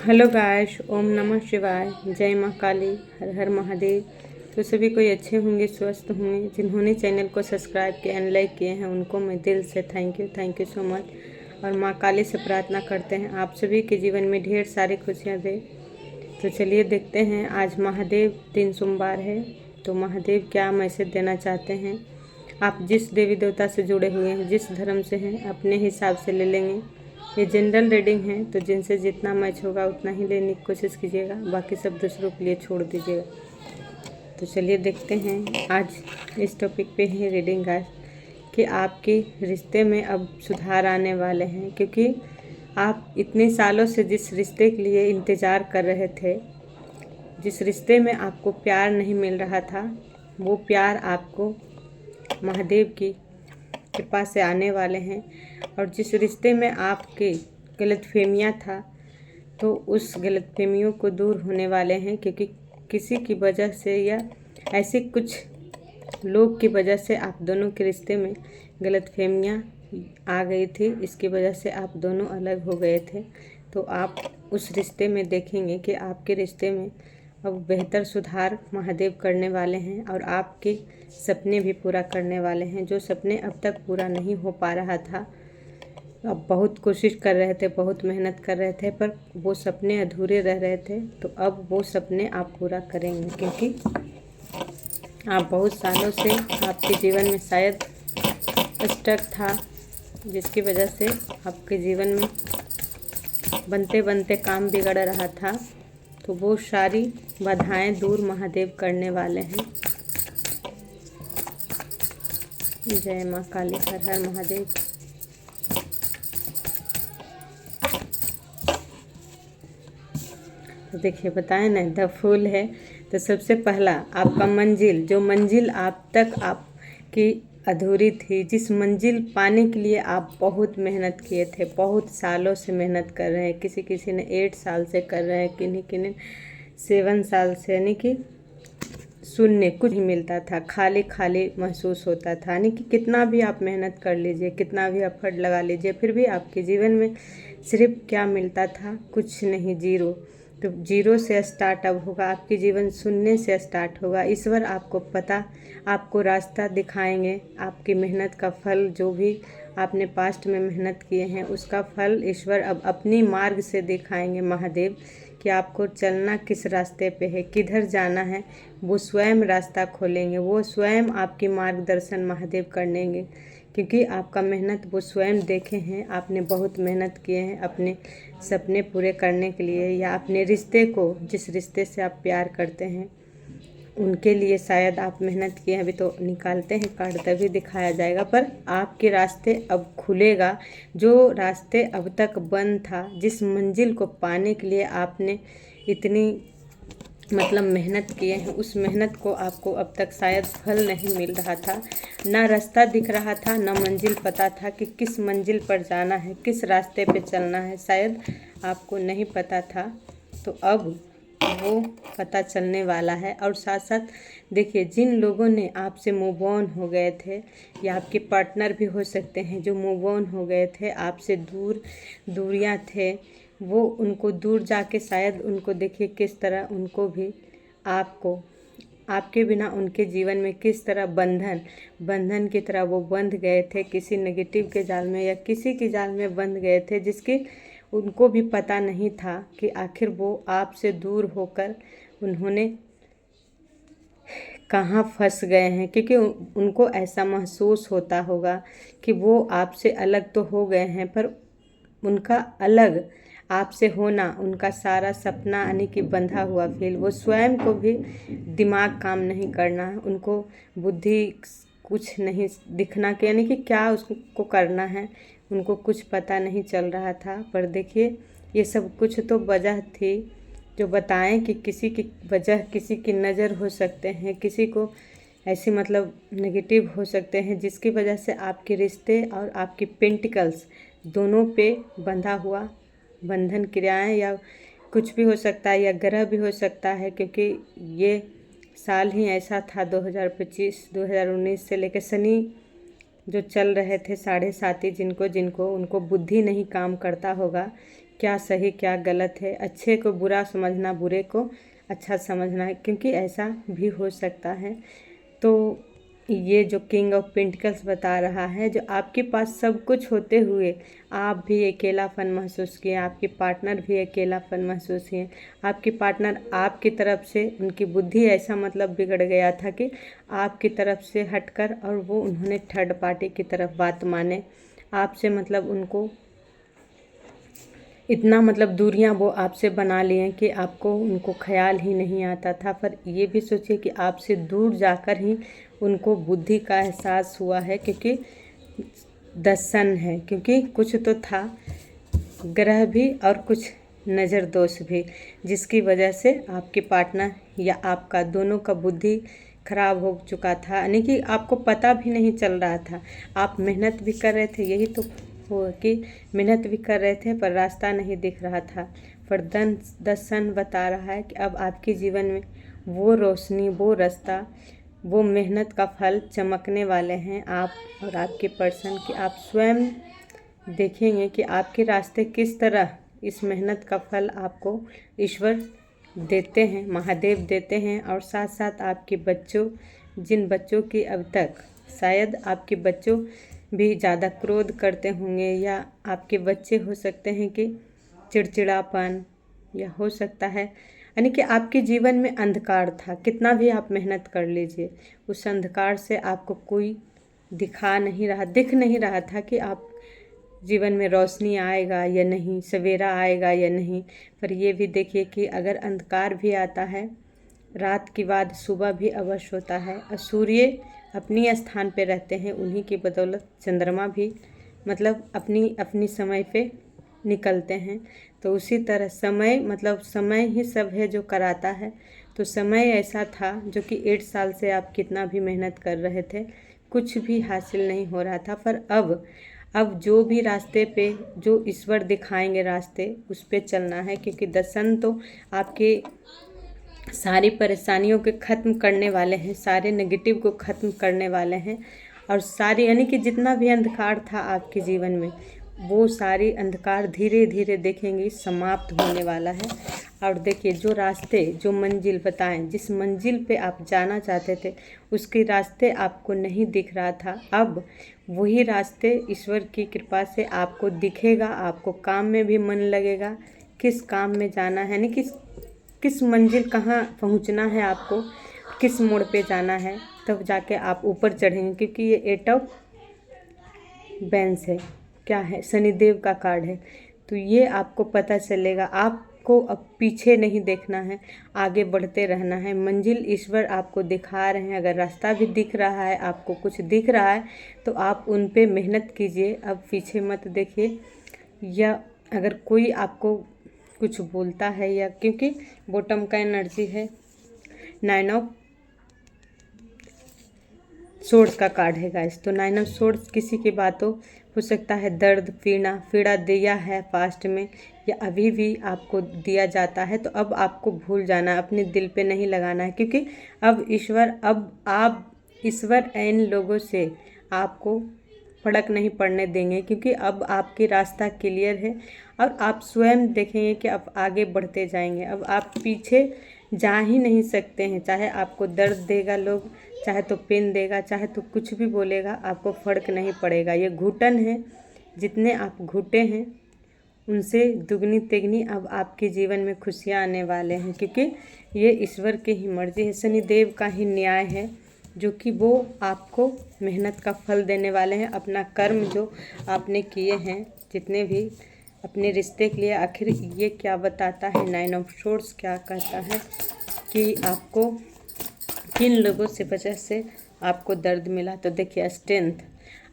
Hello guys, ओम नमः शिवाय, जय माँ काली, हर हर महादेव। तो सभी कोई अच्छे होंगे, स्वस्थ होंगे। जिन्होंने चैनल को सब्सक्राइब किया एंड लाइक किए हैं उनको मैं दिल से थैंक यू सो मच। और माँ काली से प्रार्थना करते हैं आप सभी के जीवन में ढेर सारी खुशियाँ दे। तो चलिए देखते हैं, आज महादेव दिन सोमवार है तो महादेव क्या मैसेज देना चाहते हैं। आप जिस देवी देवता से जुड़े हुए हैं, जिस धर्म से हैं, अपने हिसाब से ले लेंगे। ये जनरल रीडिंग है तो जिनसे जितना मैच होगा उतना ही लेने की कोशिश कीजिएगा, बाकी सब दूसरों के लिए छोड़ दीजिएगा। तो चलिए देखते हैं, आज इस टॉपिक पे है रीडिंग गाइस कि आपके रिश्ते में अब सुधार आने वाले हैं, क्योंकि आप इतने सालों से जिस रिश्ते के लिए इंतज़ार कर रहे थे, जिस रिश्ते में आपको प्यार नहीं मिल रहा था, वो प्यार आपको महादेव की कृपा से आने वाले हैं। और जिस रिश्ते में आपके गलतफहमियाँ था तो उस गलतफहमियों को दूर होने वाले हैं, क्योंकि किसी की वजह से या ऐसे कुछ लोग की वजह से आप दोनों के रिश्ते में गलतफहमियाँ आ गई थी। इसकी वजह से आप दोनों अलग हो गए थे। तो आप उस रिश्ते में देखेंगे कि आपके रिश्ते में अब बेहतर सुधार महादेव करने वाले हैं और आपके सपने भी पूरा करने वाले हैं। जो सपने अब तक पूरा नहीं हो पा रहा था, अब बहुत कोशिश कर रहे थे, बहुत मेहनत कर रहे थे, पर वो सपने अधूरे रह रहे थे, तो अब वो सपने आप पूरा करेंगे। क्योंकि आप बहुत सालों से आपके जीवन में शायद स्टक था, जिसकी वजह से आपके जीवन में बनते बनते काम बिगड़ रहा था। तो वो सारी बाधाएं दूर महादेव करने वाले हैं। जय माँ काली, हर हर महादेव। तो देखिए, बताएं ना, द फूल है। तो सबसे पहला आपका मंजिल, जो मंजिल आप तक आपकी अधूरी थी, जिस मंजिल पाने के लिए आप बहुत मेहनत किए थे, बहुत सालों से मेहनत कर रहे हैं। किसी ने 8 साल से कर रहे हैं, किन्हीं 7 साल से, यानी कि शून्य, कुछ नहीं मिलता था, खाली खाली महसूस होता था। यानी कि कितना भी आप मेहनत कर लीजिए, कितना भी एफर्ट लगा लीजिए, फिर भी आपके जीवन में सिर्फ क्या मिलता था, कुछ नहीं, जीरो। तो जीरो से स्टार्ट अब होगा, आपके जीवन शून्य से स्टार्ट होगा। ईश्वर आपको रास्ता दिखाएंगे। आपकी मेहनत का फल, जो भी आपने पास्ट में मेहनत किए हैं, उसका फल ईश्वर अब अपनी मार्ग से दिखाएंगे महादेव, कि आपको चलना किस रास्ते पे है, किधर जाना है। वो स्वयं रास्ता खोलेंगे, वो स्वयं आपकी मार्गदर्शन महादेव करेंगे, क्योंकि आपका मेहनत वो स्वयं देखे हैं। आपने बहुत मेहनत किए हैं अपने सपने पूरे करने के लिए, या अपने रिश्ते को, जिस रिश्ते से आप प्यार करते हैं उनके लिए शायद आप मेहनत किए हैं। अभी तो निकालते हैं कार्ड, तभी दिखाया जाएगा, पर आपके रास्ते अब खुलेगा। जो रास्ते अब तक बंद था, जिस मंजिल को पाने के लिए आपने इतनी मेहनत किए हैं, उस मेहनत को आपको अब तक शायद फल नहीं मिल रहा था। ना रास्ता दिख रहा था, ना मंजिल पता था कि किस मंजिल पर जाना है, किस रास्ते पे चलना है, शायद आपको नहीं पता था। तो अब वो पता चलने वाला है। और साथ साथ देखिए, जिन लोगों ने आपसे मूव ऑन हो गए थे, या आपके पार्टनर भी हो सकते हैं जो मूव ऑन हो गए थे, आपसे दूरियां थे, वो उनको दूर जाके शायद उनको देखिए किस तरह उनको भी आपके बिना उनके जीवन में किस तरह बंधन की तरह वो बंध गए थे, किसी नेगेटिव के जाल में या किसी के जाल में बंध गए थे, जिसकी उनको भी पता नहीं था कि आखिर वो आपसे दूर होकर उन्होंने कहाँ फंस गए हैं। क्योंकि उनको ऐसा महसूस होता होगा कि वो आपसे अलग तो हो गए हैं, पर उनका अलग आपसे होना, उनका सारा सपना यानी कि बंधा हुआ फील, वो स्वयं को भी दिमाग काम नहीं करना, उनको बुद्धि कुछ नहीं दिखना कि यानी कि क्या उसको करना है, उनको कुछ पता नहीं चल रहा था। पर देखिए, ये सब कुछ तो वजह थी जो बताएं कि किसी की वजह, किसी की नज़र हो सकते हैं, किसी को ऐसे नेगेटिव हो सकते हैं, जिसकी वजह से आपके रिश्ते और आपकी पेंटिकल्स दोनों पे बंधा हुआ बंधन क्रियाएं, या कुछ भी हो सकता है, या ग्रह भी हो सकता है। क्योंकि ये साल ही ऐसा था 2025-2019 से लेकर शनि जो चल रहे थे 7.5, जिनको उनको बुद्धि नहीं काम करता होगा क्या सही क्या गलत है, अच्छे को बुरा समझना, बुरे को अच्छा समझना है, क्योंकि ऐसा भी हो सकता है। तो ये जो किंग ऑफ पेंटिकल्स बता रहा है, जो आपके पास सब कुछ होते हुए आप भी अकेलापन महसूस किए, आपके पार्टनर भी अकेलापन महसूस किए, आपके पार्टनर आपकी तरफ से, उनकी बुद्धि ऐसा मतलब बिगड़ गया था कि आपकी तरफ से हटकर और वो उन्होंने थर्ड पार्टी की तरफ बात माने, आपसे मतलब उनको इतना मतलब दूरियां वो आपसे बना लिए कि आपको उनको ख्याल ही नहीं आता था। पर ये भी सोचिए कि आपसे दूर जाकर ही उनको बुद्धि का एहसास हुआ है, क्योंकि दर्शन है, क्योंकि कुछ तो था, ग्रह भी और कुछ नज़र दोष भी, जिसकी वजह से आपके पार्टनर या आपका दोनों का बुद्धि खराब हो चुका था, यानी कि आपको पता भी नहीं चल रहा था। आप मेहनत भी कर रहे थे, यही तो हो कि मेहनत भी कर रहे थे पर रास्ता नहीं दिख रहा था। पर दर्शन बता रहा है कि अब आपके जीवन में वो रोशनी, वो रास्ता, वो मेहनत का फल चमकने वाले हैं। आप और आपके पर्सन की आप स्वयं देखेंगे कि आपके रास्ते किस तरह इस मेहनत का फल आपको ईश्वर देते हैं, महादेव देते हैं। और साथ साथ आपके बच्चों, जिन बच्चों की अब तक शायद आपके बच्चों भी ज़्यादा क्रोध करते होंगे, या आपके बच्चे हो सकते हैं कि चिड़चिड़ापन, या हो सकता है यानी कि आपके जीवन में अंधकार था। कितना भी आप मेहनत कर लीजिए, उस अंधकार से आपको कोई दिख नहीं रहा था कि आप जीवन में रोशनी आएगा या नहीं, सवेरा आएगा या नहीं। पर ये भी देखिए कि अगर अंधकार भी आता है, रात के बाद सुबह भी अवश्य होता है, और सूर्य अपनी स्थान पे रहते हैं, उन्हीं की बदौलत चंद्रमा भी मतलब अपनी अपनी समय पे निकलते हैं। तो उसी तरह समय मतलब समय ही सब है जो कराता है। तो समय ऐसा था जो कि 8 साल से आप कितना भी मेहनत कर रहे थे, कुछ भी हासिल नहीं हो रहा था। पर अब जो भी रास्ते पे जो ईश्वर दिखाएंगे रास्ते, उस पे चलना है, क्योंकि दर्शन तो आपके सारी परेशानियों के ख़त्म करने वाले हैं, सारे नेगेटिव को ख़त्म करने वाले हैं। और सारी यानी कि जितना भी अंधकार था आपके जीवन में, वो सारी अंधकार धीरे धीरे देखेंगे समाप्त होने वाला है। और देखिए जो रास्ते, जो मंजिल बताएं, जिस मंजिल पे आप जाना चाहते थे, उसके रास्ते आपको नहीं दिख रहा था, अब वही रास्ते ईश्वर की कृपा से आपको दिखेगा। आपको काम में भी मन लगेगा, किस काम में जाना है, यानी किस मंजिल कहाँ पहुँचना है, आपको किस मोड़ पे जाना है, तब जाके आप ऊपर चढ़ेंगे। क्योंकि ये 8 ऑफ बैंस है, क्या है, शनिदेव का कार्ड है। तो ये आपको पता चलेगा, आपको अब पीछे नहीं देखना है, आगे बढ़ते रहना है। मंजिल ईश्वर आपको दिखा रहे हैं। अगर रास्ता भी दिख रहा है, आपको कुछ दिख रहा है, तो आप उन पे मेहनत कीजिए, अब पीछे मत देखिए। या अगर कोई आपको कुछ बोलता है, या क्योंकि बॉटम का एनर्जी है, 9 ऑफ सोर्स का कार्ड है गाइस। तो 9 ऑफ सोर्स किसी की बातों हो सकता है दर्द, पीड़ा दिया है पास्ट में, या अभी भी आपको दिया जाता है। तो अब आपको भूल जाना है, अपने दिल पे नहीं लगाना है, क्योंकि अब ईश्वर इन लोगों से आपको फर्क नहीं पड़ने देंगे, क्योंकि अब आपकी रास्ता क्लियर है। और आप स्वयं देखेंगे कि अब आगे बढ़ते जाएंगे, अब आप पीछे जा ही नहीं सकते हैं। चाहे आपको दर्द देगा लोग, चाहे तो पेन देगा, चाहे तो कुछ भी बोलेगा, आपको फ़र्क नहीं पड़ेगा। ये घुटन है, जितने आप घुटे हैं उनसे दुगनी तिगनी अब आपके जीवन में खुशियाँ आने वाले हैं, क्योंकि ये ईश्वर की ही मर्जी है, शनिदेव का ही न्याय है, जो कि वो आपको मेहनत का फल देने वाले हैं। अपना कर्म जो आपने किए हैं, जितने भी अपने रिश्ते के लिए, आखिर ये क्या बताता है, 9 ऑफ सोर्स क्या कहता है कि आपको किन लोगों से वजह से आपको दर्द मिला। तो देखिए स्ट्रेंथ,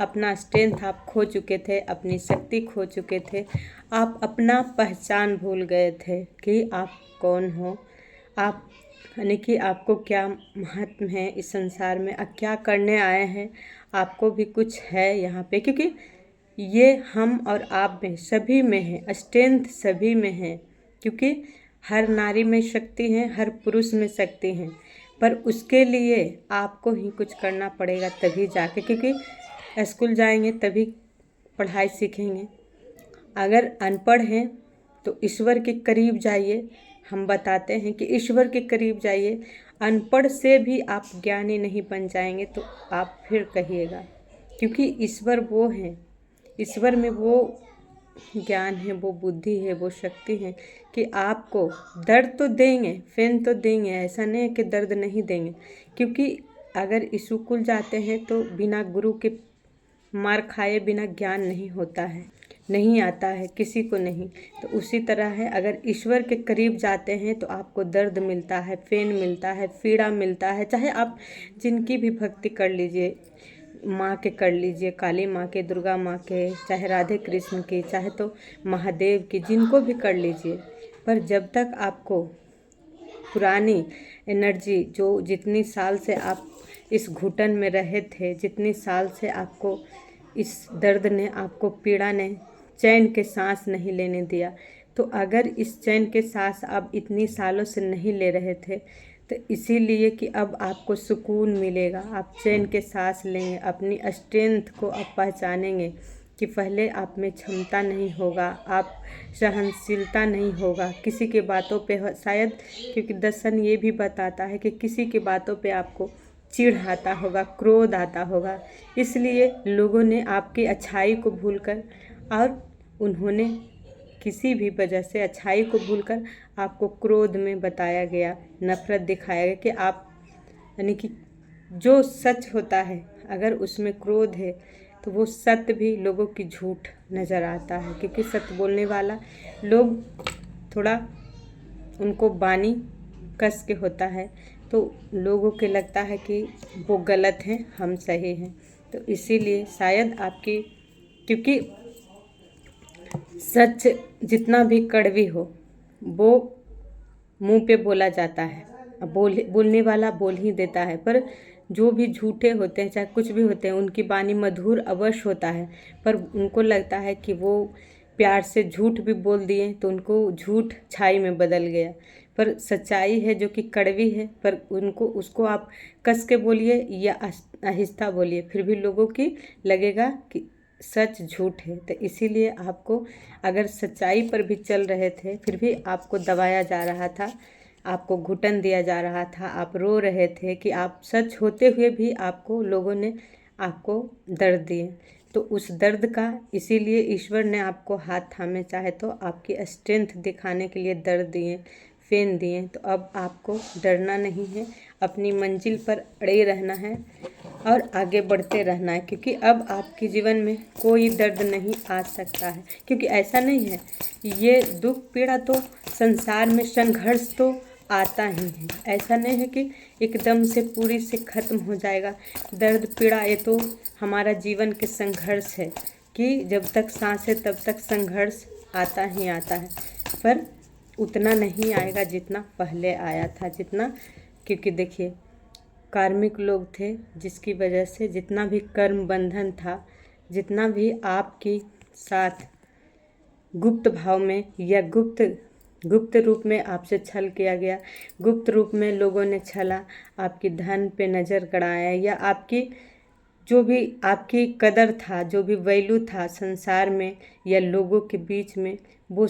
अपना स्ट्रेंथ आप खो चुके थे, अपनी शक्ति खो चुके थे, आप अपना पहचान भूल गए थे कि आप कौन हो, आप यानी कि आपको क्या महत्व है इस संसार में, आप क्या करने आए हैं, आपको भी कुछ है यहाँ पे। क्योंकि ये हम और आप में, सभी में है, स्ट्रेंथ सभी में है, क्योंकि हर नारी में शक्ति है, हर पुरुष में शक्ति है। पर उसके लिए आपको ही कुछ करना पड़ेगा, तभी जाके, क्योंकि स्कूल जाएंगे तभी पढ़ाई सीखेंगे। अगर अनपढ़ हैं तो ईश्वर के करीब जाइए। हम बताते हैं कि ईश्वर के करीब जाइए। अनपढ़ से भी आप ज्ञानी नहीं बन जाएंगे तो आप फिर कहिएगा, क्योंकि ईश्वर वो हैं, ईश्वर में वो ज्ञान है, वो बुद्धि है, वो शक्ति है कि आपको दर्द तो देंगे, फेन तो देंगे, ऐसा नहीं है कि दर्द नहीं देंगे। क्योंकि अगर स्कूल जाते हैं तो बिना गुरु के मार खाए बिना ज्ञान नहीं होता है, नहीं आता है, किसी को नहीं। तो उसी तरह है, अगर ईश्वर के करीब जाते हैं तो आपको दर्द मिलता है, फेन मिलता है, पीड़ा मिलता है। चाहे आप जिनकी भी भक्ति कर लीजिए, माँ के कर लीजिए, काली माँ के, दुर्गा माँ के, चाहे राधे कृष्ण की, चाहे तो महादेव की, जिनको भी कर लीजिए। पर जब तक आपको पुरानी एनर्जी, जो जितनी साल से आप इस घुटन में रहे थे, जितनी साल से आपको इस दर्द ने, आपको पीड़ा ने चैन के सांस नहीं लेने दिया, तो अगर इस चैन के सांस आप इतनी सालों से नहीं ले रहे थे तो इसीलिए कि अब आपको सुकून मिलेगा, आप चैन के सांस लेंगे, अपनी स्ट्रेंथ को आप पहचानेंगे कि पहले आप में क्षमता नहीं होगा, आप सहनशीलता नहीं होगा किसी के बातों पे शायद, क्योंकि दर्शन ये भी बताता है कि किसी की बातों पे आपको चिढ़ आता होगा, क्रोध आता होगा। इसलिए लोगों ने आपकी अच्छाई को भूलकर और उन्होंने किसी भी वजह से अच्छाई को भूलकर आपको क्रोध में बताया गया, नफरत दिखाया गया कि आप, यानी कि जो सच होता है अगर उसमें क्रोध है तो वो सत्य भी लोगों की झूठ नज़र आता है। क्योंकि सत्य बोलने वाला लोग थोड़ा उनको बानी कस के होता है, तो लोगों के लगता है कि वो गलत हैं, हम सही हैं। तो इसीलिए शायद आपकी, क्योंकि सच जितना भी कड़वी हो वो मुंह पे बोला जाता है, अब बोलने वाला बोल ही देता है। पर जो भी झूठे होते हैं, चाहे कुछ भी होते हैं, उनकी वाणी मधुर अवश्य होता है, पर उनको लगता है कि वो प्यार से झूठ भी बोल दिए तो उनको झूठ छाई में बदल गया। पर सच्चाई है जो कि कड़वी है, पर उनको उसको आप कस के बोलिए या आहिस्ता बोलिए, फिर भी लोगों की लगेगा कि सच झूठ है। तो इसीलिए आपको, अगर सच्चाई पर भी चल रहे थे फिर भी आपको दबाया जा रहा था, आपको घुटन दिया जा रहा था, आप रो रहे थे कि आप सच होते हुए भी आपको लोगों ने आपको दर्द दिए, तो उस दर्द का, इसीलिए ईश्वर ने आपको हाथ थामे, चाहे तो आपकी स्ट्रेंथ दिखाने के लिए दर्द दिए, फेन दिए। तो अब आपको डरना नहीं है, अपनी मंजिल पर अड़े रहना है और आगे बढ़ते रहना है, क्योंकि अब आपके जीवन में कोई दर्द नहीं आ सकता है। क्योंकि ऐसा नहीं है, ये दुख पीड़ा तो संसार में संघर्ष तो आता ही है, ऐसा नहीं है कि एकदम से पूरी से ख़त्म हो जाएगा। दर्द पीड़ा ये तो हमारा जीवन के संघर्ष है कि जब तक सांस है तब तक संघर्ष आता ही आता है, पर उतना नहीं आएगा जितना पहले आया था, जितना, क्योंकि देखिए कार्मिक लोग थे जिसकी वजह से जितना भी कर्म बंधन था, जितना भी आपके साथ गुप्त भाव में या गुप्त रूप में आपसे छल किया गया, गुप्त रूप में लोगों ने छला, आपकी धन पे नज़र गड़ाया, या आपकी जो भी आपकी कदर था, जो भी वैल्यू था संसार में या लोगों के बीच में, वो